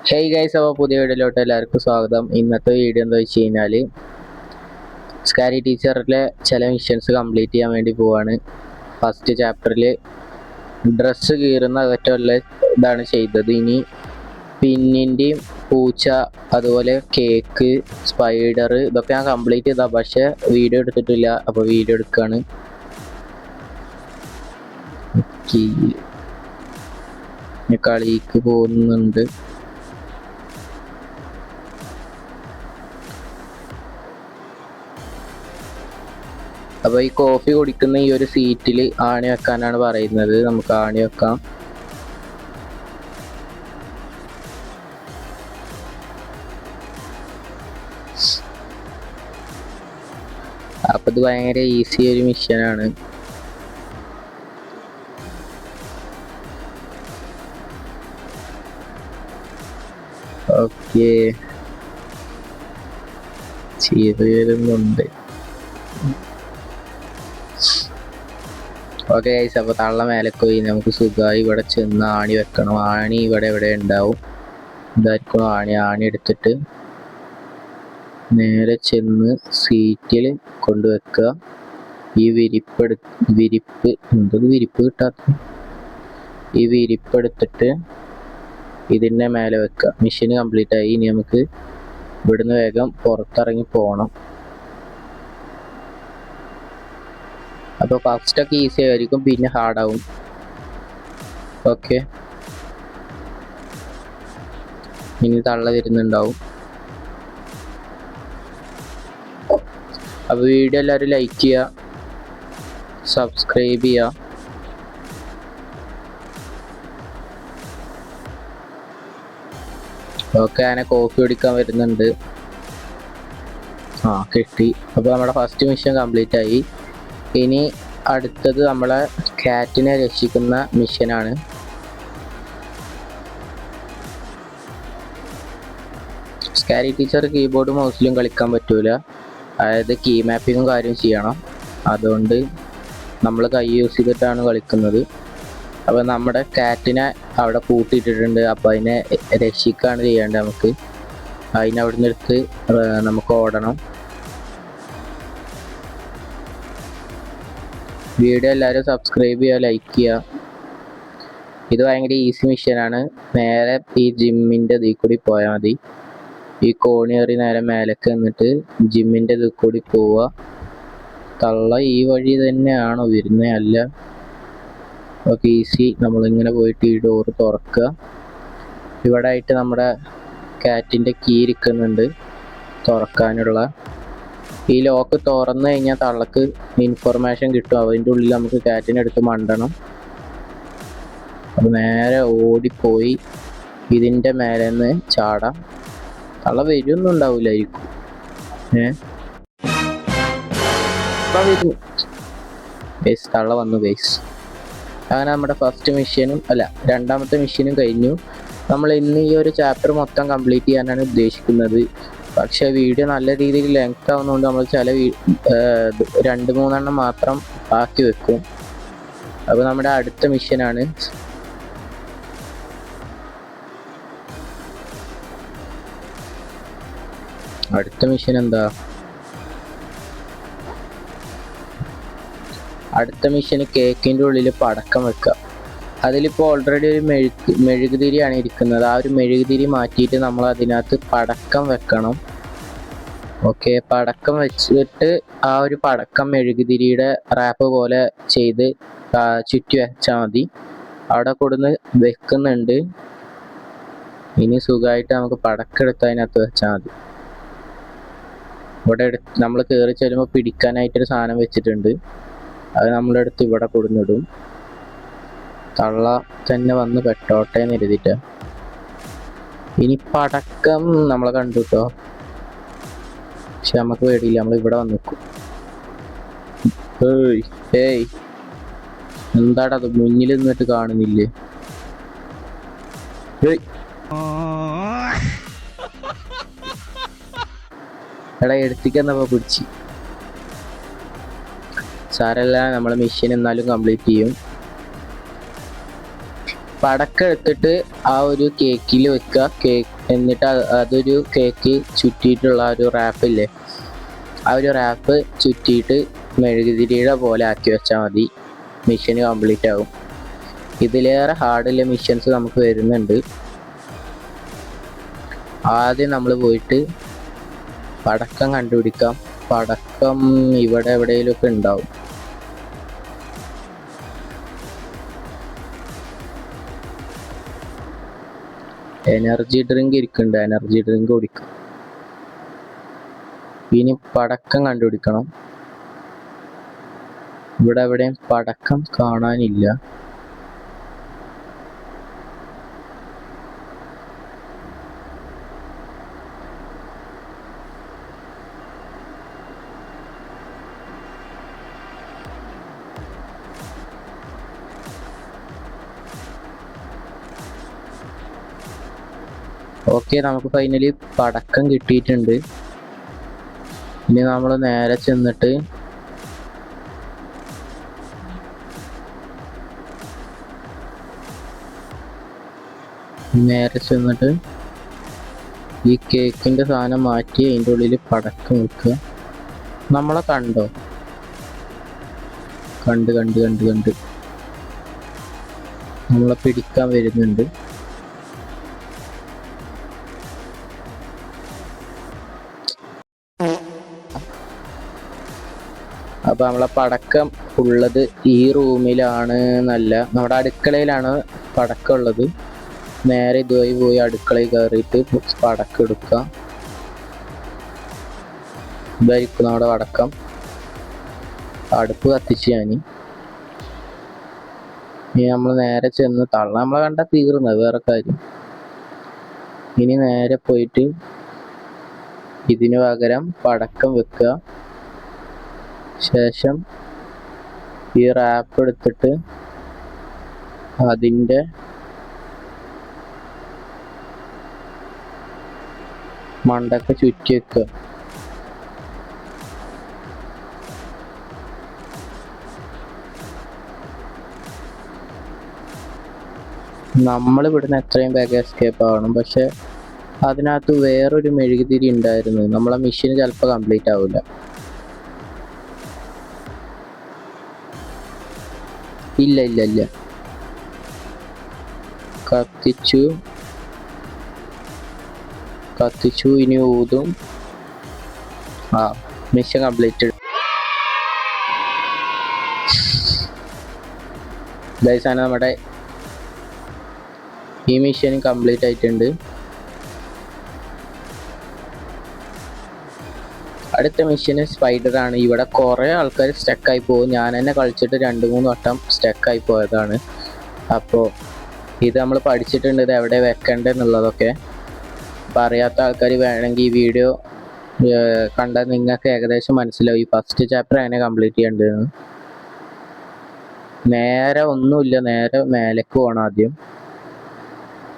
Hey guys, അപ്പോൾ പുതിയ വീഡിയോയിലോട്ട് എല്ലാവർക്കും സ്വാഗതം. ഇന്നത്തെ വീഡിയോ എന്താ വെച്ച് കഴിഞ്ഞാൽ സ്കാരി ടീച്ചറിലെ ചില മിഷൻസ് കംപ്ലീറ്റ് ചെയ്യാൻ വേണ്ടി പോവാണ്. ഫസ്റ്റ് ചാപ്റ്ററിൽ ഡ്രസ്സ് കീറുന്ന അകറ്റുള്ള ഇതാണ് ചെയ്തത്. ഇനി പിന്നിൻ്റെയും പൂച്ച, അതുപോലെ കേക്ക്, സ്പൈഡർ, ഇതൊക്കെ ഞാൻ കംപ്ലീറ്റ് ചെയ്താ, പക്ഷെ വീഡിയോ എടുത്തിട്ടില്ല. അപ്പോൾ വീഡിയോ എടുക്കുകയാണ്. കളിക്ക് പോകുന്നുണ്ട്. അപ്പോൾ ഈ കോഫി കുടിക്കുന്ന ഈ ഒരു സീറ്റിൽ ആണി വെക്കാനാണ് പറയുന്നത്. നമുക്ക് ആണി വെക്കാം. അപ്പൊ ഇത് ഭയങ്കര ഈസി ഒരു മിഷനാണ്. ഓക്കെ, ചെയ്ത് വരുന്നുണ്ട്. ഓക്കെ ഗൈസ്, അപ്പോൾ തള്ള മേലേക്ക് പോയി നമുക്ക് സുഖമായി ഇവിടെ ചെന്ന് ആണി വെക്കണം. ആണി ഇവിടെ എവിടെ ഉണ്ടാവും. ഇതായിരിക്കും ആണി. ആണി എടുത്തിട്ട് നേരെ ചെന്ന് സീറ്റിൽ കൊണ്ടുവെക്കുക. ഈ വിരിപ്പ് എന്തത് വിരിപ്പ് കിട്ടാത്ത ഈ വിരിപ്പ് എടുത്തിട്ട് ഇതിൻ്റെ മേലെ വെക്കുക. മിഷൻ കംപ്ലീറ്റ് ആയി. ഇനി നമുക്ക് ഇവിടുന്ന് വേഗം പുറത്തിറങ്ങി പോകണം. അപ്പോൾ ഫസ്റ്റൊക്കെ ഈസി ആയിരിക്കും, പിന്നെ ഹാർഡാവും. ഓക്കെ, ഇനി തള്ള വരുന്നുണ്ടാവും. അപ്പോൾ വീഡിയോ എല്ലാവരും ലൈക്ക് ചെയ്യുക, സബ്സ്ക്രൈബ് ചെയ്യുക. ഓക്കെ, അങ്ങനെ കോഫി കുടിക്കാൻ വരുന്നുണ്ട്. കിട്ടി. അപ്പോൾ നമ്മുടെ ഫസ്റ്റ് മിഷൻ കംപ്ലീറ്റ് ആയി. ഇനി അടുത്തത് നമ്മളെ കാറ്റിനെ രക്ഷിക്കുന്ന മിഷനാണ്. സ്കാരി ടീച്ചർ കീബോർഡ് മൗസിലും കളിക്കാൻ പറ്റൂല. അതായത് കീ മാപ്പിങ്ങും കാര്യം ചെയ്യണം. അതുകൊണ്ട് നമ്മൾ കൈ യൂസ് ചെയ്തിട്ടാണ് കളിക്കുന്നത്. അപ്പോൾ നമ്മുടെ കാറ്റിനെ അവിടെ പൂട്ടിയിട്ടിട്ടുണ്ട്. അപ്പോൾ അതിനെ രക്ഷിക്കുകയാണ് ചെയ്യേണ്ടത്. നമുക്ക് അതിനവിടെ നിന്ന് എടുത്ത് നമുക്ക് ഓടണം. വീഡിയോ എല്ലാവരും സബ്സ്ക്രൈബ് ചെയ്യുക, ലൈക്ക് ചെയ്യുക. ഇത് ഭയങ്കര ഈസി മിഷനാണ്. നേരെ ഈ ജിമ്മിൻ്റെ ഇതിൽ കൂടി പോയാൽ മതി. ഈ കോണിയേറി നേരെ മേലേക്ക് എന്നിട്ട് ജിമ്മിൻ്റെ ഇതിൽ കൂടി പോവുക. തള്ള ഈ വഴി തന്നെയാണോ വരുന്നത്? അല്ല. Okay, easy. നമ്മളിങ്ങനെ പോയിട്ട് ഈ ഡോറ് തുറക്കുക. ഇവിടെ ആയിട്ട് നമ്മുടെ കാറ്റിൻ്റെ കീ ഇരിക്കുന്നുണ്ട് തുറക്കാനുള്ള. ഈ ലോക്ക് തുറന്നു കഴിഞ്ഞാൽ തള്ളക്ക് ഇൻഫർമേഷൻ കിട്ടും. അതിൻ്റെ ഉള്ളിൽ നമുക്ക് കാറ്റിനെ എടുത്ത് മണ്ടണം. അത് നേരെ ഓടിപ്പോയി ഇതിൻ്റെ മേലെ നിന്ന് ചാടാം. തള്ള വരുമൊന്നും ഉണ്ടാവില്ലായിരിക്കും. ബേസ് തള്ള വന്നു ബേസ്. അങ്ങനെ നമ്മുടെ ഫസ്റ്റ് മിഷനും രണ്ടാമത്തെ മിഷനും കഴിഞ്ഞു. നമ്മൾ ഇന്ന് ഈ ഒരു ചാപ്റ്റർ മൊത്തം കംപ്ലീറ്റ് ചെയ്യാനാണ് ഉദ്ദേശിക്കുന്നത്. പക്ഷെ വീഡിയോ നല്ല രീതിയിൽ ലെങ്ത് ആവുന്നതുകൊണ്ട് നമ്മൾ ചില 2-3 മാത്രം ആക്കി വെക്കും. അപ്പോൾ നമ്മുടെ അടുത്ത മിഷനാണ്. അടുത്ത മിഷൻ എന്താ? അടുത്ത മിഷന് കേക്കിൻ്റെ ഉള്ളിൽ പടക്കം വെക്കുക. അതിലിപ്പോൾ ഓൾറെഡി ഒരു മെഴുകുതിരിയാണ് ഇരിക്കുന്നത്. ആ ഒരു മെഴുകുതിരി മാറ്റിയിട്ട് നമ്മൾ അതിനകത്ത് പടക്കം വെക്കണം. ഓക്കെ, പടക്കം വെച്ചിട്ട് ആ ഒരു പടക്കം മെഴുകുതിരിയുടെ റാപ്പ് പോലെ ചെയ്ത് ചുറ്റി വെച്ചാൽ മതി. അവിടെ കൊടുന്ന് വെക്കുന്നുണ്ട്. ഇനി സുഖമായിട്ട് നമുക്ക് പടക്കം എടുത്ത് അതിനകത്ത് വെച്ചാൽ മതി. ഇവിടെ നമ്മൾ കയറി ചെല്ലുമ്പോൾ പിടിക്കാനായിട്ടൊരു സാധനം വെച്ചിട്ടുണ്ട്. അത് നമ്മളെടുത്ത് ഇവിടെ കൊടുന്നിടും. തള്ള തന്നെ വന്ന് പെട്ടോട്ടെ എന്ന് എഴുതിയിട്ട്. ഇനി പടക്കം നമ്മളെ കണ്ടു കേട്ടോ, പക്ഷെ നമുക്ക് പേടിയില്ല. നമ്മൾ ഇവിടെ വന്ന് നിൽക്കും. ഏയ് എന്താടാ അത് മുന്നിൽ നിന്നിട്ട് കാണുന്നില്ലേ? എടാ എടുത്തിക്കെന്നപ്പോ പിടിച്ച്. സാരല്ല, നമ്മളെ മിഷൻ എന്നാലും കംപ്ലീറ്റ് ചെയ്യും. പടക്കം എടുത്തിട്ട് ആ ഒരു കേക്കിൽ വെക്കുക. എന്നിട്ട് അതൊരു കേക്ക് ചുറ്റിയിട്ടുള്ള ഒരു റാപ്പില്ലേ, ആ ഒരു റാപ്പ് ചുറ്റിയിട്ട് മെഴുകുതിരിയുടെ പോലെ ആക്കി വെച്ചാൽ മതി. മിഷൻ കംപ്ലീറ്റ് ആകും. ഇതിലേറെ ഹാർഡുള്ള മിഷൻസ് നമുക്ക് വരുന്നുണ്ട്. ആദ്യം നമ്മൾ പോയിട്ട് പടക്കം കണ്ടുപിടിക്കാം. പടക്കം ഇവിടെ എവിടെയെങ്കിലുമൊക്കെ ഉണ്ടാവും. എനർജി ഡ്രിങ്ക് ഇരിക്കുന്നുണ്ട്, എനർജി ഡ്രിങ്ക് കുടിക്കും. ഇനി പടക്കം കണ്ടുപിടിക്കണം. ഇവിടെ എവിടെയും പടക്കം കാണാനില്ല. ഓക്കെ, നമുക്ക് ഫൈനലി പടക്കം കിട്ടിയിട്ടുണ്ട്. ഇനി നമ്മൾ നേരെ ചെന്നിട്ട് ഈ കേക്കിന്റെ സാധനം മാറ്റി അതിൻ്റെ ഉള്ളിൽ പടക്കം വെക്കുക. നമ്മളെ കണ്ടോ? കണ്ട് നമ്മളെ പിടിക്കാൻ വരുന്നുണ്ട്. അപ്പൊ നമ്മളെ പടക്കം ഉള്ളത് ഈ റൂമിലാണ് എന്നല്ല, നമ്മുടെ അടുക്കളയിലാണ് പടക്കം ഉള്ളത്. നേരെ ഇതുവഴി പോയി അടുക്കളയിൽ കയറിയിട്ട് പടക്കം എടുക്കുക. ഇതായിരിക്കും നമ്മുടെ പടക്കം. അടുപ്പ് കത്തിച്ച് ഇനി നമ്മൾ നേരെ ചെന്ന് നമ്മളെ കണ്ടാൽ തീർന്നത് വേറെ കാര്യം. ഇനി നേരെ പോയിട്ട് ഇതിനു പകരം പടക്കം വെക്കുക. ശേഷം ഈ റാപ്പ് എടുത്തിട്ട് അതിൻ്റെ മണ്ടൊക്കെ ചുറ്റി വെക്കുക. നമ്മൾ ഇവിടുന്ന് എത്രയും വേഗം എസ്കേപ്പ് ആവണം. പക്ഷെ അതിനകത്ത് വേറൊരു മെഴുകുതിരി ഉണ്ടായിരുന്നു. നമ്മളെ മിഷൻ ചിലപ്പോൾ കംപ്ലീറ്റ് ആവില്ല. ഇല്ല കത്തിച്ചു. ഇനി ഊതും. Mission completed. ഗൈസ്, ആണ് നമ്മുടെ ഈ മിഷൻ കംപ്ലീറ്റ് ആയിട്ടുണ്ട്. അടുത്ത മിഷന് സ്പൈഡർ ആണ്. ഇവിടെ കുറേ ആൾക്കാർ സ്റ്റക്കായി പോകും. ഞാൻ തന്നെ കളിച്ചിട്ട് 2-3 വട്ടം സ്റ്റക്കായി പോയതാണ്. അപ്പോൾ ഇത് നമ്മൾ പഠിച്ചിട്ടുണ്ട്, ഇത് എവിടെ വെക്കേണ്ടതെന്നുള്ളതൊക്കെ. അപ്പം അറിയാത്ത ആൾക്കാർ വേണമെങ്കിൽ ഈ വീഡിയോ കണ്ടാൽ നിങ്ങൾക്ക് ഏകദേശം മനസ്സിലാവും ഈ ഫസ്റ്റ് ചാപ്റ്റർ എങ്ങനെ കംപ്ലീറ്റ് ചെയ്യേണ്ടതെന്ന്. നേരെ ഒന്നുമില്ല, നേരെ മേലേക്ക് പോകണം ആദ്യം.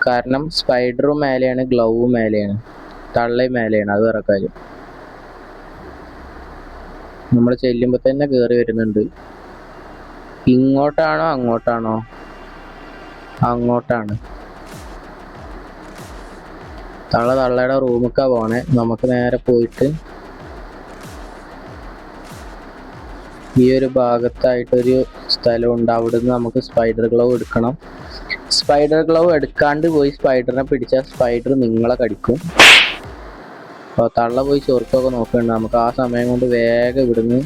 കാരണം സ്പൈഡറും മേലെയാണ്, ഗ്ലൗവും മേലെയാണ്, തള്ളയും മേലെയാണ്. അത് വേറെ കാര്യം. നമ്മൾ ചെല്ലുമ്പോൾ തന്നെ കയറി വരുന്നുണ്ട്. ഇങ്ങോട്ടാണോ അങ്ങോട്ടാണോ? അങ്ങോട്ടാണ്. തള്ളയുടെ റൂമിലേക്കാണ് പോണേ. നമുക്ക് നേരെ പോയിട്ട് ഈ ഒരു ഭാഗത്തായിട്ടൊരു സ്ഥലമുണ്ട്. അവിടുന്ന് നമുക്ക് സ്പൈഡർ ഗ്ലൗ എടുക്കണം. സ്പൈഡർ ഗ്ലൗ എടുക്കാണ്ട് പോയി സ്പൈഡറിനെ പിടിച്ചാൽ സ്പൈഡർ നിങ്ങളെ കടിക്കും. അപ്പോൾ തള്ള പോയി ചൊറുക്കൊക്കെ നോക്കുന്നുണ്ട്. നമുക്ക് ആ സമയം കൊണ്ട് വേഗം ഇവിടുന്ന്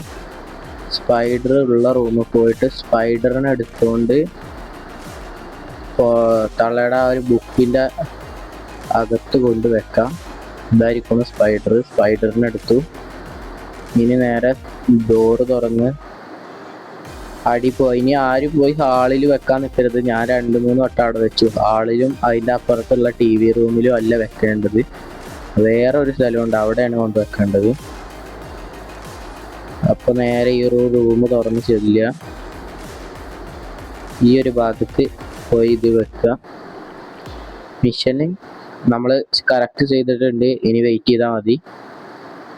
സ്പൈഡർ ഉള്ള റൂമിൽ പോയിട്ട് സ്പൈഡറിനെ എടുത്തുകൊണ്ട് തള്ളയുടെ ആ ഒരു ബുക്കിൻ്റെ അകത്ത് കൊണ്ട് വെക്കാം. ഇതായിരിക്കും സ്പൈഡറിനെ എടുത്തു. ഇനി നേരെ ഡോറ് തുറന്ന് അടി പോയി. ഇനി ആരും പോയി ഹാളിൽ വെക്കാൻ നിൽക്കരുത്. ഞാൻ 2-3 വട്ടം അവിടെ വെച്ചു. ഹാളിലും അതിൻ്റെ അപ്പുറത്തുള്ള TV റൂമിലും അല്ല വെക്കേണ്ടത്. വേറെ ഒരു സ്ഥലമുണ്ട്, അവിടെയാണ് കൊണ്ട് വെക്കേണ്ടത്. അപ്പോൾ നേരെ ഈ റൂം തുറന്ന് ചെല്ലുക. ഈ ഒരു ഭാഗത്ത് പോയി ഇത് വെക്കുക. മിഷന് നമ്മൾ കറക്റ്റ് ചെയ്തിട്ടുണ്ട്. ഇനി വെയിറ്റ് ചെയ്താൽ മതി.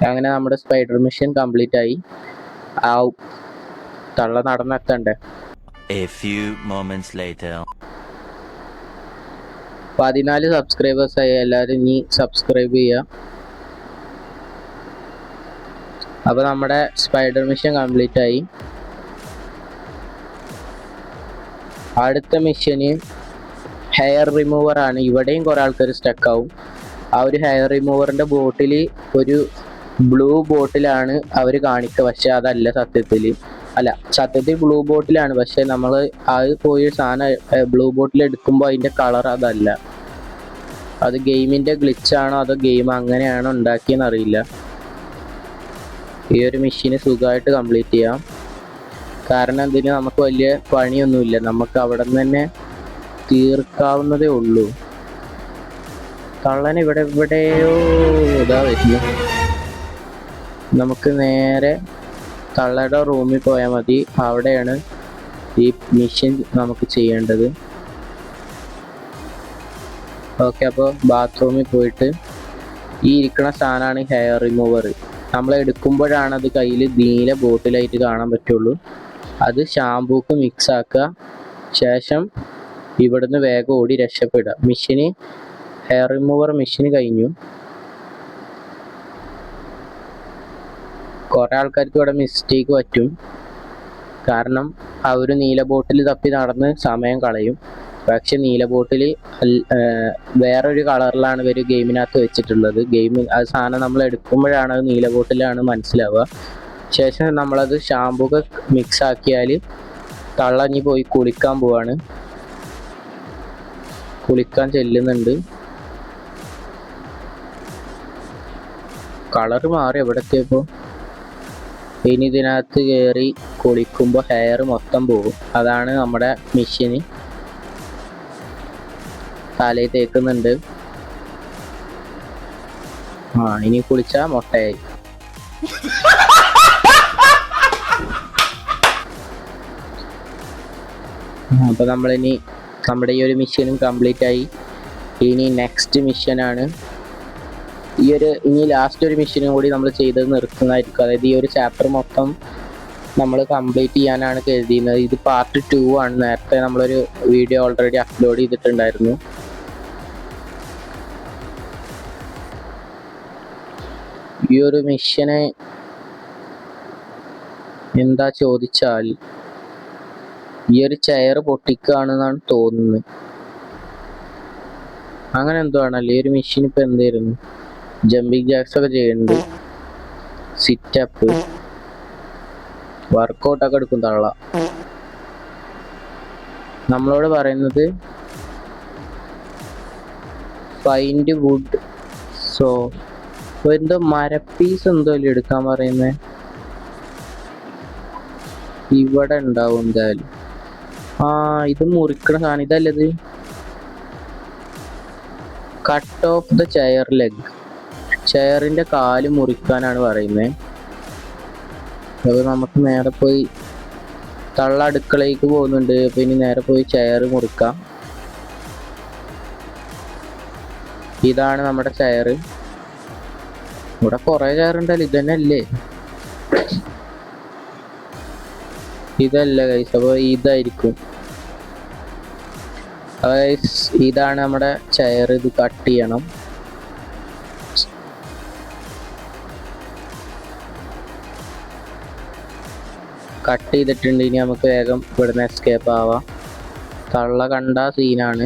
അങ്ങനെ നമ്മുടെ സ്പൈഡർ മിഷൻ കംപ്ലീറ്റ് ആയി. തള്ള നടന്നെത്തണ്ടേ. A few moments later. 14 സബ്സ്ക്രൈബേഴ്സായി. എല്ലാവരും ഇനി സബ്സ്ക്രൈബ് ചെയ്യുക. അപ്പോൾ നമ്മുടെ സ്പൈഡർ മിഷൻ കംപ്ലീറ്റ് ആയി. അടുത്ത മിഷന് ഹെയർ റിമൂവർ ആണ്. ഇവിടെയും കുറേ ആൾക്കാർ സ്റ്റക്കാവും. ആ ഒരു ഹെയർ റിമൂവറിൻ്റെ ബോട്ടിൽ ഒരു ബ്ലൂ ബോട്ടിലാണ് അവർ കാണിക്കുക, പക്ഷെ അതല്ല സത്യത്തിൽ ബ്ലൂ ബോട്ടിലാണ്. പക്ഷെ നമ്മൾ അത് പോയി സാധനം ബ്ലൂ ബോട്ടിൽ എടുക്കുമ്പോൾ അതിൻ്റെ കളർ അതല്ല. അത് ഗെയിമിൻ്റെ ഗ്ലിച്ചാണോ അതോ ഗെയിം അങ്ങനെയാണോ ഉണ്ടാക്കിയെന്ന് അറിയില്ല. ഈ ഒരു മെഷീന് സുഖമായിട്ട് കംപ്ലീറ്റ് ചെയ്യാം. കാരണം ഇതിന് നമുക്ക് വലിയ പണിയൊന്നുമില്ല, നമുക്ക് അവിടെ നിന്ന് തന്നെ തീർക്കാവുന്നതേ ഉള്ളൂ. കള്ളൻ എവിടെയോ ഇതാ വരുന്നു. നമുക്ക് നേരെ തള്ളയുടെ റൂമിൽ പോയാൽ മതി. അവിടെയാണ് ഈ മിഷൻ നമുക്ക് ചെയ്യേണ്ടത്. ഓക്കെ, അപ്പോൾ ബാത്റൂമിൽ പോയിട്ട് ഈ ഇരിക്കുന്ന സാധനമാണ് ഹെയർ റിമൂവർ. നമ്മൾ എടുക്കുമ്പോഴാണ് അത് കയ്യിൽ നീല ബോട്ടിലായിട്ട് കാണാൻ പറ്റുള്ളൂ. അത് ഷാമ്പൂക്ക് മിക്സ് ആക്കുക. ശേഷം ഇവിടുന്ന് വേഗം ഓടി രക്ഷപ്പെടുക. ഹെയർ റിമൂവർ മെഷീന് കഴിഞ്ഞു. കുറേ ആൾക്കാർക്ക് ഇവിടെ മിസ്റ്റേക്ക് പറ്റും. കാരണം അവർ നീല ബോട്ടിൽ തപ്പി നടന്ന് സമയം കളയും. പക്ഷെ നീല ബോട്ടിൽ വേറൊരു കളറിലാണ് ഇവർ ഗെയിമിനകത്ത് വെച്ചിട്ടുള്ളത്. അത് സാധനം നമ്മൾ എടുക്കുമ്പോഴാണ് അത് നീല ബോട്ടിലാണ് മനസ്സിലാവുക. ശേഷം നമ്മളത് ഷാമ്പൂക്ക് മിക്സ് ആക്കിയാൽ തള്ളഞ്ഞി പോയി കുളിക്കാൻ പോവാണ്. കുളിക്കാൻ ചെല്ലുന്നുണ്ട്. കളർ മാറി എവിടെ എത്തിയപ്പോൾ. ഇനി ഇതിനകത്ത് കയറി കുളിക്കുമ്പോൾ ഹെയർ മൊത്തം പോകും. അതാണ് നമ്മുടെ മെഷീന്. തലയിൽ തേക്കുന്നുണ്ട്. ഇനി കുളിച്ചാൽ മുട്ടയായി. അപ്പോൾ നമ്മളിനി നമ്മുടെ ഈ ഒരു മിഷനും കംപ്ലീറ്റ് ആയി. ഇനി നെക്സ്റ്റ് മിഷനാണ് ഇനി ലാസ്റ്റ് ഒരു മിഷനും കൂടി നമ്മൾ ചെയ്ത് നിർത്തുന്നതായിരിക്കും. അതായത് ഈ ഒരു ചാപ്റ്റർ മൊത്തം നമ്മൾ കംപ്ലീറ്റ് ചെയ്യാനാണ് കരുതിയിരുന്നത്. ഇത് പാർട്ട് 2 ആണ്. നേരത്തെ നമ്മളൊരു വീഡിയോ ഓൾറെഡി അപ്ലോഡ് ചെയ്തിട്ടുണ്ടായിരുന്നു. ഈ ഒരു മിഷന് എന്താ ചോദിച്ചാൽ ഈ ഒരു ചെയർ പൊട്ടിക്കുകയാണെന്നാണ് തോന്നുന്നത്. അങ്ങനെ എന്തോ ആണല്ലേ. ഈ ഒരു മെഷീൻ ഇപ്പൊ എന്തായിരുന്നു, ജമ്പിങ് ജാക്സ് ഒക്കെ ചെയ്യുന്നുണ്ട്, സിറ്റപ്പ്, വർക്കൗട്ടൊക്കെ എടുക്കും തള്ള. നമ്മളോട് പറയുന്നത് ഫൈൻഡ് വുഡ്. സോ എന്തോ മരപ്പീസ് എന്തോ അല്ലേ എടുക്കാൻ പറയുന്നത്. ഇവിടെ ഉണ്ടാവും എന്തായാലും. ഇത് മുറിക്കണ സാധനം ഇതല്ലത്. Cut off the chair leg. ചെയറിന്റെ കാല് മുറിക്കാനാണ് പറയുന്നത്. അപ്പോൾ നമുക്ക് നേരെ പോയി തള്ള അടുക്കളയ്ക്ക് പോകുന്നുണ്ട്. അപ്പോൾ ഇനി നേരെ പോയി ചെയർ മുറിക്കാം. ഇതാണ് നമ്മുടെ ചെയർ. ഇവിടെ കുറേ ചെയർ ഉണ്ടല്ലോ. ഇതന്നെ അല്ലേ? ഇതല്ല ഗൈസ്. അപ്പോൾ ഇതായിരിക്കും. ഇതാണ് നമ്മുടെ ചെയർ. ഇത് കട്ട് ചെയ്യണം. കട്ട് ചെയ്തിട്ടുണ്ട്. ഇനി നമുക്ക് വേഗം ഇവിടുന്ന് എസ്കേപ്പ് ആവാം. തള്ള കണ്ട സീനാണ്.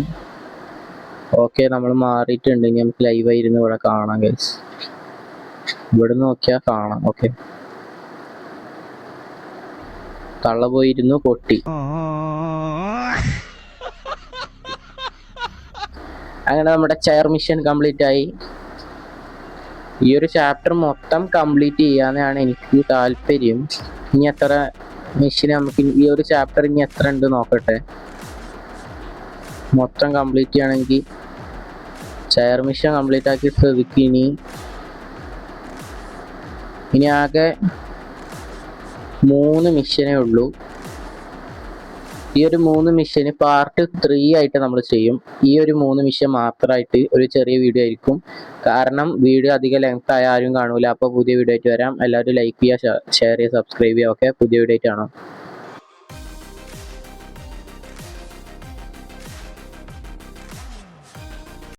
ഓക്കെ, നമ്മൾ മാറിയിട്ടുണ്ട്. ഇനി നമുക്ക് ലൈവായി ഇരുന്ന് ഇവിടെ കാണാം ഗൈസ്. ഇവിടെ നോക്കിയാൽ കാണാം. ഓക്കെ, തള്ള പോയിരുന്നു, പൊട്ടി. അങ്ങനെ നമ്മുടെ ചെയർ മിഷൻ കംപ്ലീറ്റ് ആയി. ഈ ഒരു ചാപ്റ്റർ മൊത്തം കംപ്ലീറ്റ് ചെയ്യാനാണ് എനിക്ക് താല്പര്യം. ഇനി എത്ര മിഷൻ നമുക്ക് ഈ ഒരു ചാപ്റ്റർ ഇനി എത്ര ഉണ്ട് നോക്കട്ടെ. മൊത്തം കംപ്ലീറ്റ് ചെയ്യണമെങ്കിൽ ചെയർ മിഷൻ കംപ്ലീറ്റ് ആക്കി സ്ഥിതിക്ക് ഇനി ആകെ 3 മിഷനേ ഉള്ളൂ. ഈ ഒരു 3 മിഷന് പാർട്ട് 3 ആയിട്ട് നമ്മൾ ചെയ്യും. ഈ ഒരു 3 മിഷൻ മാത്രമായിട്ട് ഒരു ചെറിയ വീഡിയോ ആയിരിക്കും. കാരണം വീഡിയോ അധികം ലെങ്ത് ആയ ആരും കാണൂല. അപ്പോൾ പുതിയ വീഡിയോ ആയിട്ട് വരാം. എല്ലാവരും ലൈക്ക് ചെയ്യുക, ഷെയർ ചെയ്യുക, സബ്സ്ക്രൈബ് ചെയ്യുക. ഓക്കെ, പുതിയ വീഡിയോ ആയിട്ട് കാണാം.